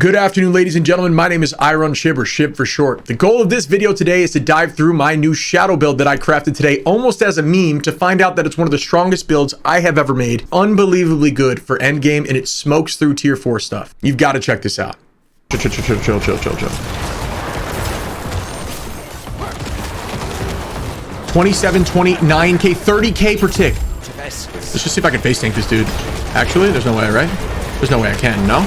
Good afternoon, ladies and gentlemen. My name is Iron Shib, or Shib for short. The goal of this video today is to dive through my new shadow build that I crafted today almost as a meme to find out that it's one of the strongest builds I have ever made. Unbelievably good for endgame, and it smokes through tier 4 stuff. You've got to check this out. Chill. 27, 29k, 30k per tick. Let's just see if I can face tank this dude. Actually, there's no way, right? There's no way I can, no?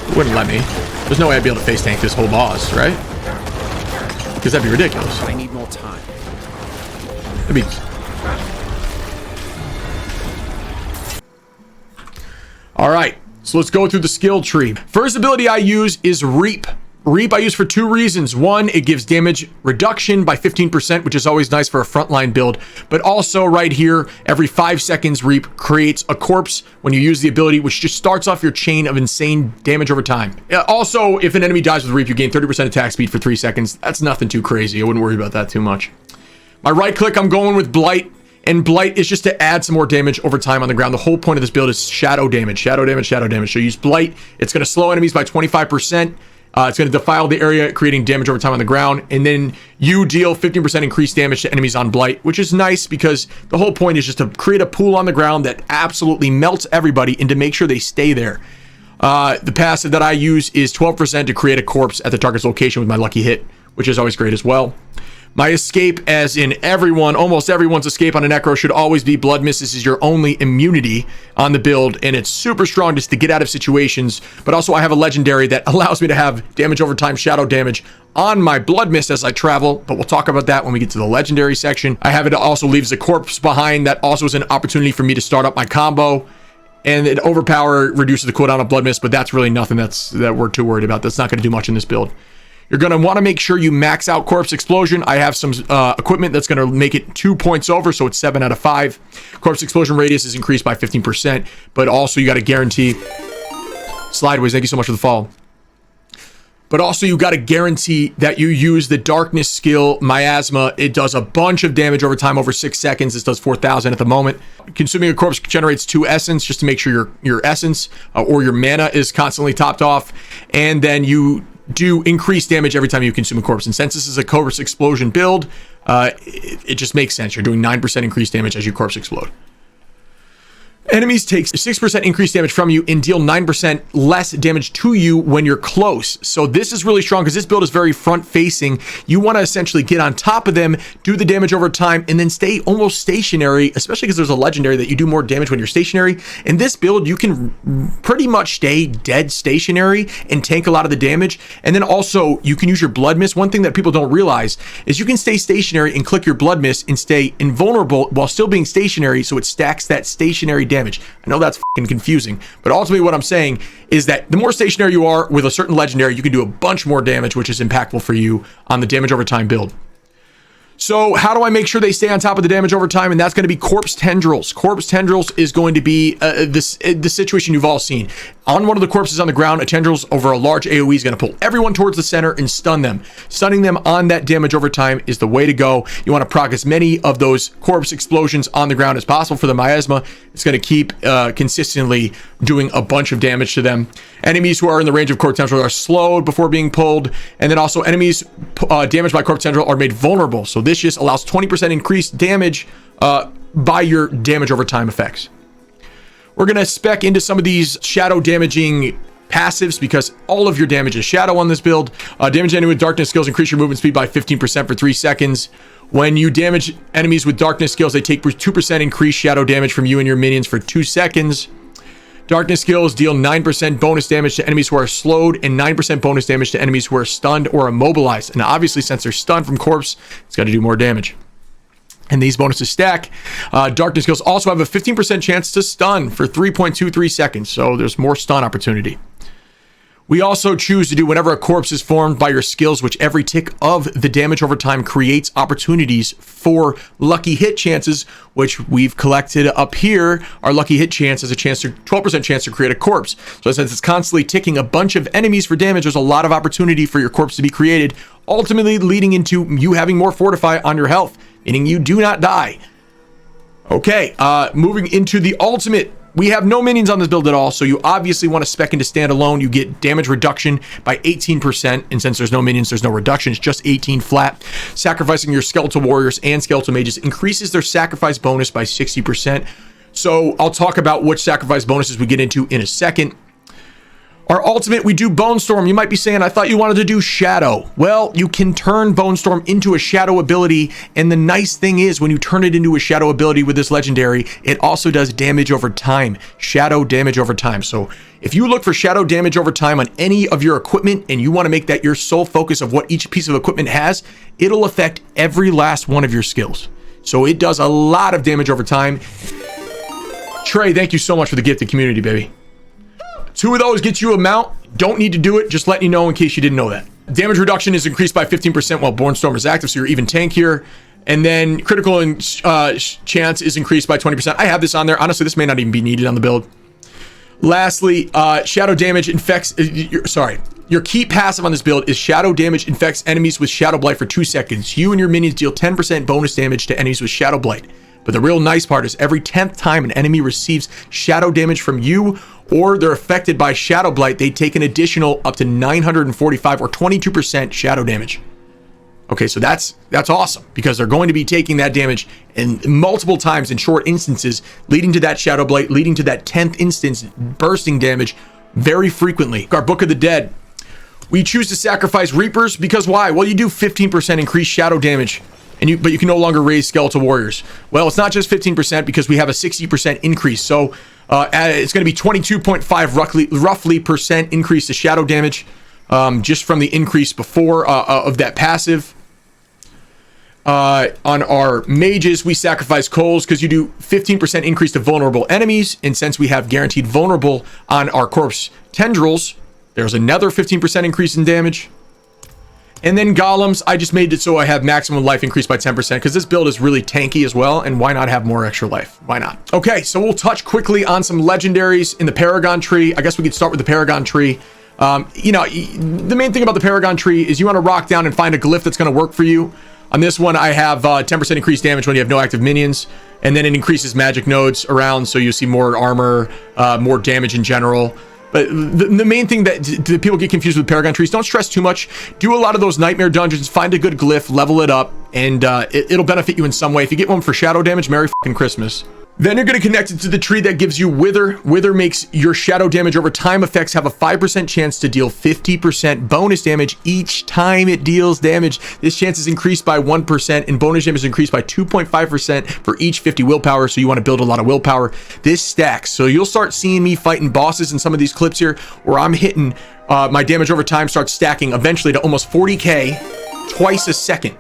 It wouldn't let me. There's no way I'd be able to face tank this whole boss, right? Because that'd be ridiculous. I need more time. That'd be... All right, so let's go through the skill tree. First ability I use is Reap. Reap I use for two reasons. One, it gives damage reduction by 15%, which is always nice for a frontline build. But also right here, every 5 seconds, Reap creates a corpse when you use the ability, which just starts off your chain of insane damage over time. Also, if an enemy dies with Reap, you gain 30% attack speed for 3 seconds. That's nothing too crazy. I wouldn't worry about that too much. My right click, I'm going with Blight. And Blight is just to add some more damage over time on the ground. The whole point of this build is shadow damage. So use Blight. It's going to slow enemies by 25%. It's going to defile the area, creating damage over time on the ground. And then you deal 15% increased damage to enemies on Blight, which is nice because the whole point is just to create a pool on the ground that absolutely melts everybody and to make sure they stay there. The passive that I use is 12% to create a corpse at the target's location with my lucky hit, which is always great as well. My escape, as in almost everyone's escape on a Necro, should always be Blood Mist. This is your only immunity on the build, and it's super strong just to get out of situations. But also I have a legendary that allows me to have damage over time, shadow damage on my Blood Mist as I travel, but we'll talk about that when we get to the legendary section. I have it also leaves a corpse behind. That also is an opportunity for me to start up my combo. And it overpower reduces the cooldown of Blood Mist, but that's really nothing that we're too worried about. That's not going to do much in this build. You're going to want to make sure you max out Corpse Explosion. I have some equipment that's going to make it 2 points over, so it's 7 out of 5. Corpse Explosion radius is increased by 15%, but also you got to guarantee... Slideways, thank you so much for the follow. But also you got to guarantee that you use the Darkness skill, Miasma. It does a bunch of damage over time, over 6 seconds. This does 4,000 at the moment. Consuming a corpse generates 2 essence, just to make sure your essence or your mana is constantly topped off. And then you do increase damage every time you consume a corpse. And since this is a Corpse Explosion build, it just makes sense. You're doing 9% increased damage as you corpse explode. Enemies take 6% increased damage from you and deal 9% less damage to you when you're close. So this is really strong because this build is very front facing. You want to essentially get on top of them, do the damage over time, and then stay almost stationary, especially because there's a legendary that you do more damage when you're stationary. In this build, you can pretty much stay dead stationary and tank a lot of the damage. And then also you can use your Blood Mist. One thing that people don't realize is you can stay stationary and click your Blood Mist and stay invulnerable while still being stationary, so it stacks that stationary damage. I know that's fucking confusing, but ultimately what I'm saying is that the more stationary you are with a certain legendary, you can do a bunch more damage, which is impactful for you on the damage over time build. So how do I make sure they stay on top of the damage over time? And that's going to be Corpse Tendrils. Corpse Tendrils is going to be the situation you've all seen. On one of the corpses on the ground, a Tendrils over a large AoE is going to pull everyone towards the center and stun them. Stunning them on that damage over time is the way to go. You want to proc as many of those corpse explosions on the ground as possible for the Miasma. It's going to keep consistently doing a bunch of damage to them. Enemies who are in the range of Corpse Tendril are slowed before being pulled. And then also enemies damaged by Corpse Tendril are made vulnerable. So this just allows 20% increased damage by your damage over time effects. We're going to spec into some of these shadow damaging passives because all of your damage is shadow on this build. Damage enemy with darkness skills increase your movement speed by 15% for 3 seconds. When you damage enemies with darkness skills, they take 2% increased shadow damage from you and your minions for 2 seconds. Darkness skills deal 9% bonus damage to enemies who are slowed and 9% bonus damage to enemies who are stunned or immobilized. And obviously, since they're stunned from corpse, it's got to do more damage. And these bonuses stack. Darkness skills also have a 15% chance to stun for 3.23 seconds. So there's more stun opportunity. We also choose to do whenever a corpse is formed by your skills, which every tick of the damage over time creates opportunities for lucky hit chances, which we've collected up here. Our lucky hit chance is a chance to 12% chance to create a corpse. So since it's constantly ticking a bunch of enemies for damage, there's a lot of opportunity for your corpse to be created, ultimately leading into you having more fortify on your health, meaning you do not die. Okay, moving into the ultimate We have no minions on this build at all, so you obviously want to spec into standalone. You get damage reduction by 18%, and since there's no minions, there's no reduction. It's just 18 flat. Sacrificing your skeletal warriors and skeletal mages increases their sacrifice bonus by 60%. So I'll talk about which sacrifice bonuses we get into in a second. Our ultimate, we do Bone Storm. You might be saying, I thought you wanted to do Shadow. Well, you can turn Bone Storm into a Shadow ability, and the nice thing is when you turn it into a Shadow ability with this legendary, it also does damage over time. Shadow damage over time. So if you look for Shadow damage over time on any of your equipment and you want to make that your sole focus of what each piece of equipment has, it'll affect every last one of your skills. So it does a lot of damage over time. Trey, thank you so much for the gifted community, baby. 2 of those get you a mount. Don't need to do it. Just letting you know in case you didn't know that. Damage reduction is increased by 15% while Born Storm is active, so you're even tankier. And then critical and chance is increased by 20%. I have this on there. Honestly, this may not even be needed on the build. Lastly, shadow damage infects... Your key passive on this build is shadow damage infects enemies with Shadow Blight for 2 seconds. You and your minions deal 10% bonus damage to enemies with Shadow Blight. But the real nice part is every 10th time an enemy receives shadow damage from you or they're affected by Shadow Blight, they take an additional up to 945 or 22% shadow damage. Okay, so that's awesome because they're going to be taking that damage in multiple times in short instances, leading to that Shadow Blight, leading to that 10th instance bursting damage very frequently. Our Book of the Dead, we choose to sacrifice Reapers because why? Well, you do 15% increased shadow damage. But you can no longer raise skeletal warriors. Well, it's not just 15% because we have a 60% increase. So it's going to be 22.5 roughly percent increase to shadow damage just from the increase before of that passive. On our mages, we sacrifice Coals because you do 15% increase to vulnerable enemies. And since we have guaranteed vulnerable on our corpse tendrils, there's another 15% increase in damage. And then golems, I just made it so I have maximum life increased by 10% because this build is really tanky as well. And why not have more extra life? Why not? Okay, so we'll touch quickly on some legendaries in the Paragon tree. I guess we could start with the Paragon tree. You know, the main thing about the Paragon tree is you want to rock down and find a glyph that's going to work for you. On this one, I have 10% increased damage when you have no active minions. And then it increases magic nodes around, so you see more armor, more damage in general. But the main thing that people get confused with Paragon trees, don't stress too much. Do a lot of those nightmare dungeons, find a good glyph, level it up, and it'll benefit you in some way. If you get one for shadow damage, Merry fucking Christmas. Then you're going to connect it to the tree that gives you Wither. Wither makes your shadow damage over time effects have a 5% chance to deal 50% bonus damage each time it deals damage. This chance is increased by 1% and bonus damage is increased by 2.5% for each 50 willpower. So you want to build a lot of willpower. This stacks. So you'll start seeing me fighting bosses in some of these clips here where I'm hitting my damage over time starts stacking eventually to almost 40k twice a second.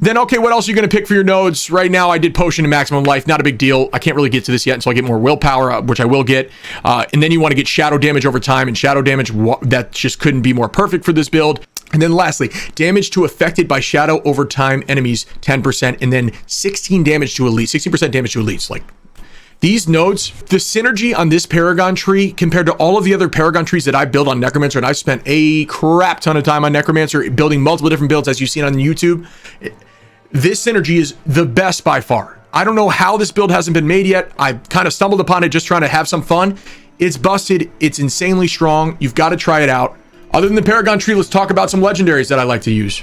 Then, okay, what else are you going to pick for your nodes? Right now, I did Potion to Maximum Life. Not a big deal. I can't really get to this yet until I get more willpower, which I will get. And then you want to get Shadow damage over time. And Shadow damage, that just couldn't be more perfect for this build. And then lastly, damage to affected by Shadow over time enemies, 10%. And then 16 damage to elites, 16% damage to elites. Like, these nodes, the synergy on this Paragon tree compared to all of the other Paragon trees that I build on Necromancer, and I've spent a crap ton of time on Necromancer building multiple different builds as you've seen on YouTube. This synergy is the best by far. I don't know how this build hasn't been made yet. I kind of stumbled upon it just trying to have some fun. It's busted. It's insanely strong. You've got to try it out. Other than the Paragon tree, let's talk about some legendaries that I like to use.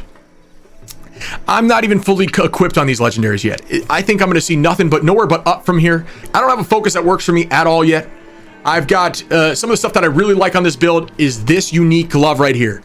I'm not even fully equipped on these legendaries yet. I think I'm going to see nothing but nowhere but up from here. I don't have a focus that works for me at all yet. I've got some of the stuff that I really like on this build is this unique glove right here.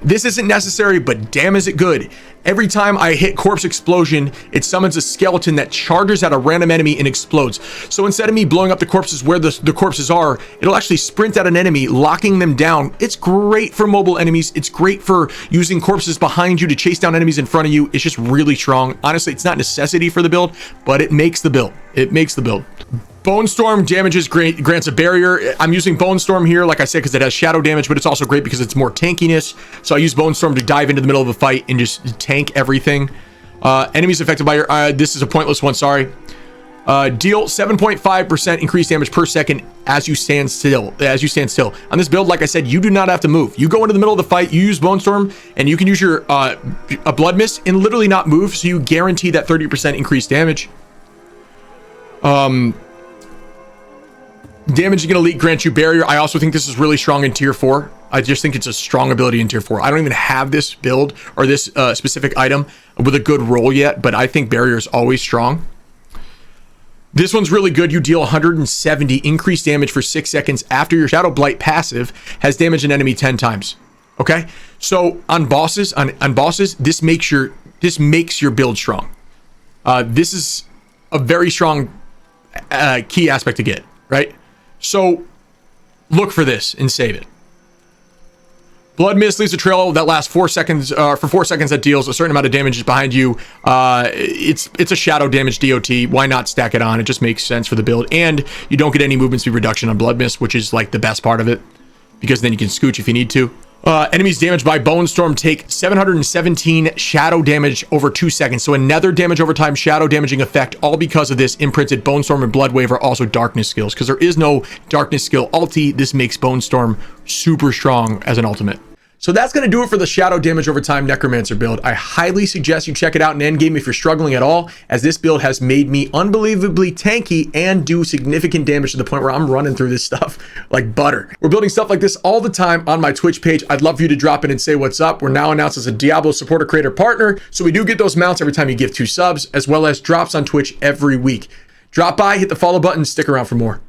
This isn't necessary, but damn is it good. Every time I hit Corpse Explosion, it summons a skeleton that charges at a random enemy and explodes. So instead of me blowing up the corpses where the corpses are, it'll actually sprint at an enemy, locking them down. It's great for mobile enemies. It's great for using corpses behind you to chase down enemies in front of you. It's just really strong. Honestly, it's not a necessity for the build, but it makes the build. It makes the build. Bone Storm damages grants a barrier. I'm using Bone Storm here, like I said, because it has shadow damage, but it's also great because it's more tankiness. So I use Bone Storm to dive into the middle of a fight and just tank everything. Enemies affected by your... this is a pointless one, sorry. Deal 7.5% increased damage per second as you stand still. On this build, like I said, you do not have to move. You go into the middle of the fight, you use Bone Storm, and you can use your a Blood Mist and literally not move, so you guarantee that 30% increased damage. Damaging an elite grants you barrier. I also think this is really strong in tier 4. I just think it's a strong ability in tier 4. I don't even have this build or this specific item with a good roll yet, but I think barrier is always strong. This one's really good. You deal 170 increased damage for 6 seconds after your Shadow Blight passive has damaged an enemy 10 times. Okay, so on bosses, this makes your build strong. This is a very strong key aspect to get, right? So look for this and save it. Blood Mist leaves a trail that lasts 4 seconds. For 4 seconds, that deals a certain amount of damage behind you. It's a shadow damage DOT. Why not stack it on? It just makes sense for the build, and you don't get any movement speed reduction on Blood Mist, which is like the best part of it, because then you can scooch if you need to. Enemies damaged by Bone Storm take 717 shadow damage over 2 seconds. So another damage over time shadow damaging effect, all because of this imprinted Bone Storm and Blood Wave are also darkness skills. Because there is no darkness skill ulti, this makes Bone Storm super strong as an ultimate. So that's going to do it for the shadow damage over time Necromancer build. I highly suggest you check it out in Endgame if you're struggling at all, as this build has made me unbelievably tanky and do significant damage to the point where I'm running through this stuff like butter. We're building stuff like this all the time on my Twitch page. I'd love for you to drop in and say what's up. We're now announced as a Diablo supporter creator partner, so we do get those mounts every time you give 2 subs, as well as drops on Twitch every week. Drop by, hit the follow button, stick around for more.